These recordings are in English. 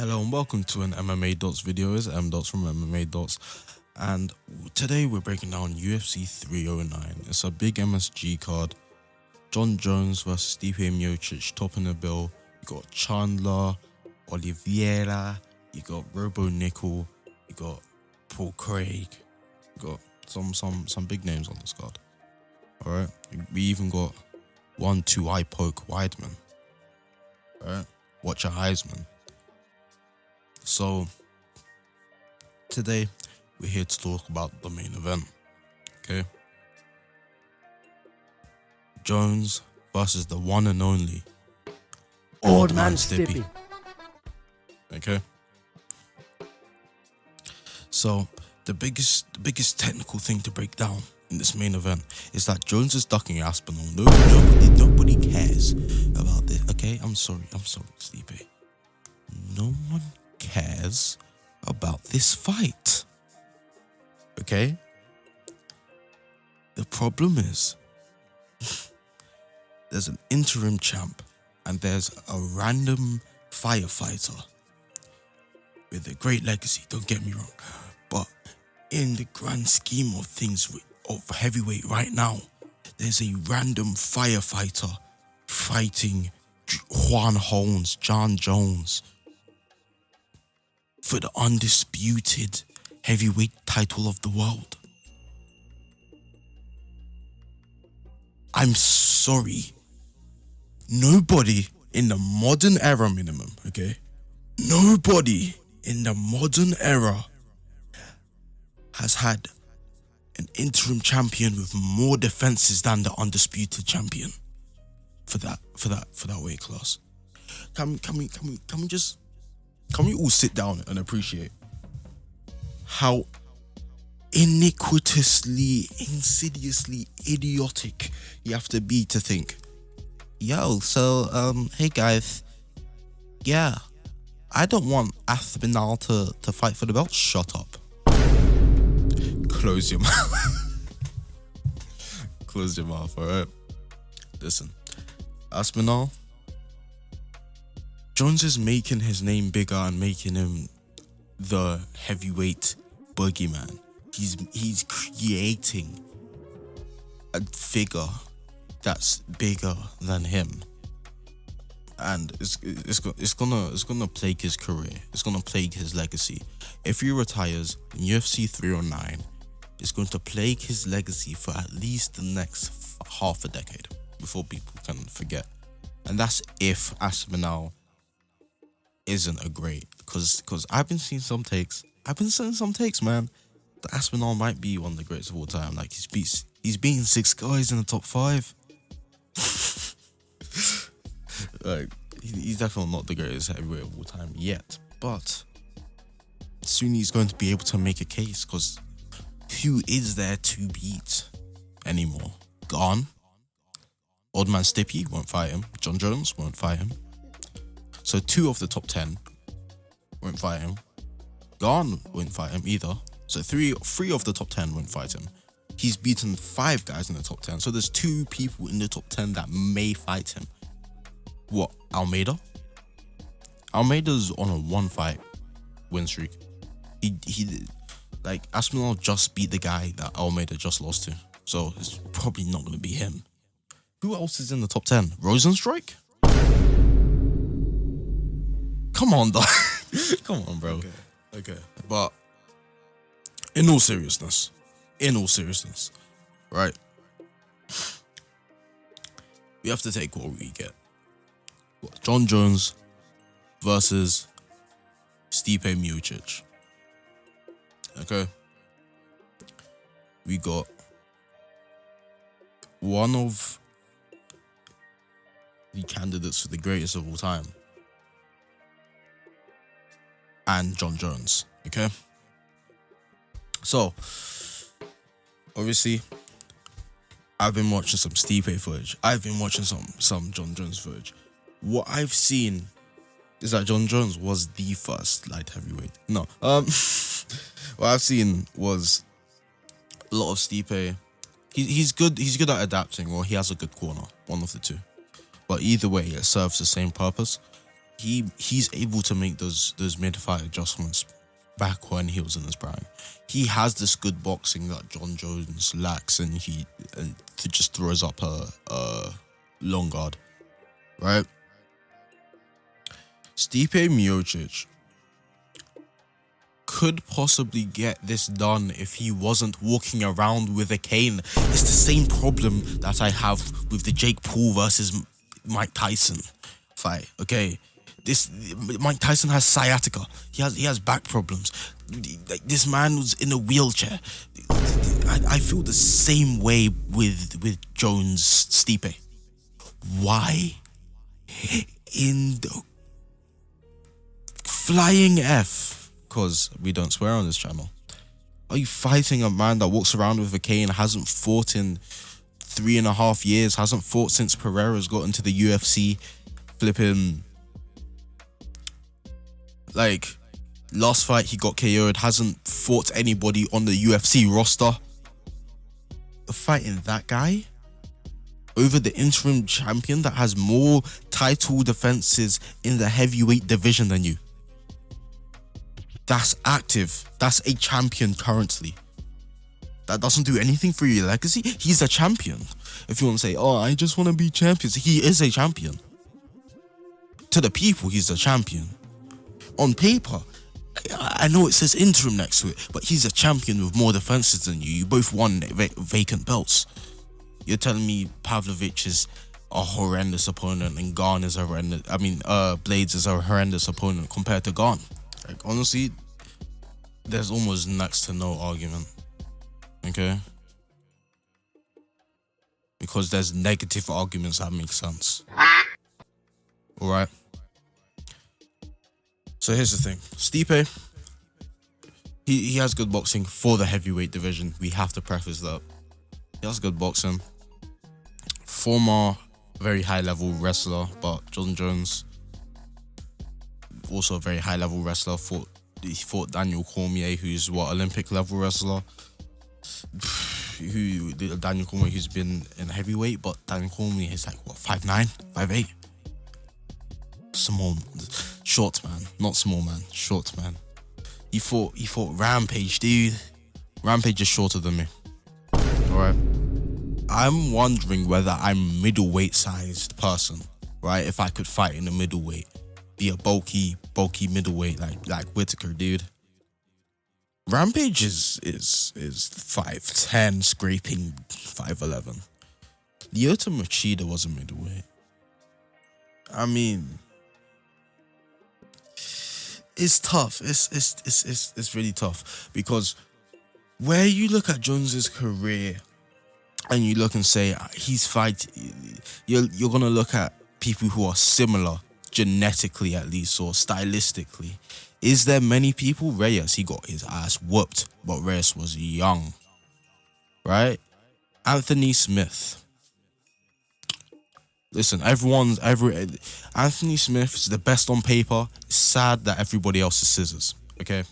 Hello and welcome to an MMA Dots video. It's M Dots from MMA Dots, and today we're breaking down UFC 309. It's a big MSG card. Jon Jones versus Stipe Miocic topping the bill. You got Chandler, Oliviera, you got Robo Nickel, you got Paul Craig, you got some big names on this card. Alright, we even got 1-2 eye poke Weidman. Alright, watch your Heisman. So, today, we're here to talk about the main event, okay? Jones versus the one and only Old Man Stipe. Okay? So, the biggest technical thing to break down in this main event is that Jones is ducking Aspinall. Nobody cares about this, okay? I'm sorry, Stipe. No one cares about this fight. Okay? The problem is there's an interim champ and there's a random firefighter with a great legacy, don't get me wrong. But in the grand scheme of things of heavyweight right now, there's a random firefighter fighting Juan Holmes, Jon Jones, for the undisputed heavyweight title of the world. I'm sorry. Nobody in the modern era minimum, okay? Nobody in the modern era has had an interim champion with more defenses than the undisputed champion for that weight class. Can we all sit down and appreciate how iniquitously, insidiously idiotic you have to be to think, hey guys, yeah, I don't want Aspinall to fight for the belt. Shut up. Close your mouth. Close your mouth, alright? Listen, Aspinall, Jones is making his name bigger and making him the heavyweight boogeyman. He's creating a figure that's bigger than him, and it's gonna plague his career. It's gonna plague his legacy. If he retires in UFC 309, it's going to plague his legacy for at least the next half a decade before people can forget. And that's if Aspinall isn't a great, because I've been seeing some takes, man, that Aspinall might be one of the greatest of all time. Like he's beaten 6 guys in the top 5. Like he's definitely not the greatest heavyweight of all time yet, but soon he's going to be able to make a case, because who is there to beat anymore? Gone. Old Man Stipe won't fight him. Jon Jones won't fight him. So 2 of the top 10 won't fight him. Gone won't fight him either. So three of the top 10 won't fight him. He's beaten 5 guys in the top 10. So there's 2 people in the top 10 that may fight him. What? Almeida? Almeida's on a 1-fight win streak. He like Aspinall just beat the guy that Almeida just lost to. So it's probably not going to be him. Who else is in the top 10? Rosenstrike? Come on, dog. Come on, bro. Okay. But in all seriousness, right? We have to take what we get. Jon Jones versus Stipe Miocic. Okay. We got one of the candidates for the greatest of all time, and Jon Jones, okay? So, obviously, I've been watching some Stipe footage. I've been watching some Jon Jones footage. What I've seen is that Jon Jones was the first light heavyweight. No, what I've seen was a lot of Stipe. He's good at adapting, or he has a good corner, one of the two. But either way, it serves the same purpose. he's able to make those mid-fight adjustments back when he was in his prime. He has this good boxing that Jon Jones lacks, and he just throws up a long guard, right? Stipe Miocic could possibly get this done if he wasn't walking around with a cane. It's the same problem that I have with the Jake Paul versus Mike Tyson fight, okay? Mike Tyson has sciatica. He has back problems. This man was in a wheelchair. I feel the same way with Jones Stipe. Why in the flying F? Because we don't swear on this channel. Are you fighting a man that walks around with a cane, hasn't fought in 3.5 years, hasn't fought since Pereira's got into the UFC, flipping... Like, last fight he got KO'd, hasn't fought anybody on the UFC roster. Fighting that guy over the interim champion that has more title defenses in the heavyweight division than you. That's active. That's a champion currently. That doesn't do anything for your legacy. He's a champion. If you want to say, oh, I just want to be champions, he is a champion. To the people, he's a champion. On paper, I know it says interim next to it, but he's a champion with more defenses than you. You both won vacant belts. You're telling me Pavlovich is a horrendous opponent and Garn is a horrendous... Blades is a horrendous opponent compared to Garn. Like, honestly, there's almost next to no argument. Okay? Because there's negative arguments that make sense. Alright? So here's the thing. Stipe, he has good boxing for the heavyweight division. We have to preface that. He has good boxing. Former very high level wrestler, but Jon Jones, also a very high level wrestler, he fought Daniel Cormier, who's Olympic level wrestler. Daniel Cormier, who's been in heavyweight, but Daniel Cormier is like 5'9", 5'8". Small, short man, not small man, short man. He fought Rampage, dude. Rampage is shorter than me. Alright. I'm wondering whether I'm middleweight sized person, right? If I could fight in a middleweight, be a bulky middleweight like Whitaker, dude. Rampage is 5'10", scraping 5'11". Lyoto Machida was a middleweight. I mean, it's tough. It's really tough because where you look at Jones's career and you look and say he's you're gonna look at people who are similar genetically at least or stylistically. Is there many people? Reyes, he got his ass whooped, but Reyes was young, right? Anthony Smith. Listen, Anthony Smith is the best on paper. It's sad that everybody else is scissors, okay?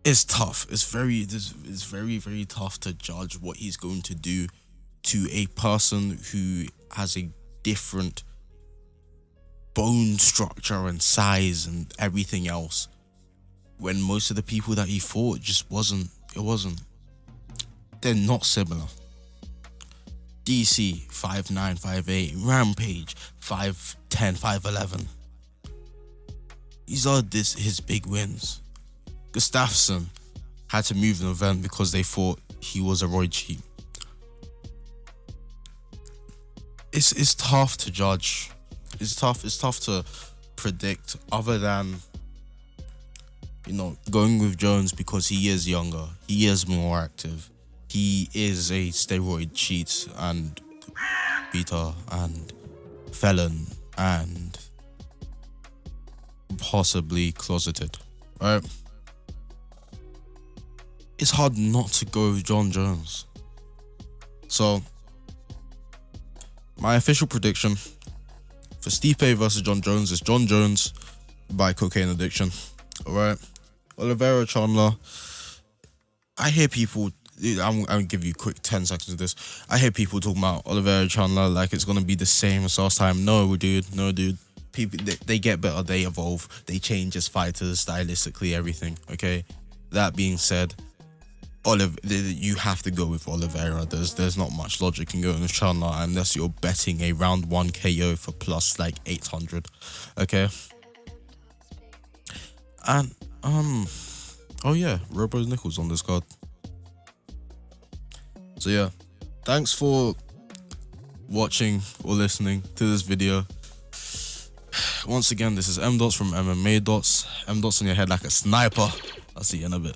It's tough. It's very, very tough to judge what he's going to do to a person who has a different bone structure and size and everything else, when most of the people that he fought just wasn't. They're not similar. DC 5'9", 5'8", Rampage 5'10", 5'11". These are his big wins. Gustafsson had to move an event because they thought he was a roid cheat. It's tough to judge. It's tough to predict, other than, going with Jones because he is younger, he is more active, he is a steroid cheat and beater and felon and possibly closeted, right? It's hard not to go with Jon Jones. So, my official prediction for Stipe versus Jon Jones is Jon Jones by cocaine addiction. Alright? Oliviera Chandler. I hear people I'm gonna give you a quick 10 seconds of this. I hear people talking about Oliviera Chandler like it's gonna be the same as last time. No, dude. People they get better, they evolve, they change as fighters, stylistically, everything. Okay. That being said, you have to go with Oliveira. There's not much logic in going with Chandler unless you're betting a round 1 KO for plus like 800. Okay. And oh yeah, Robo Nichols on this card. So yeah, thanks for watching or listening to this video. Once again, this is M Dots from MMA Dots. M Dots in your head like a sniper. I'll see you in a bit.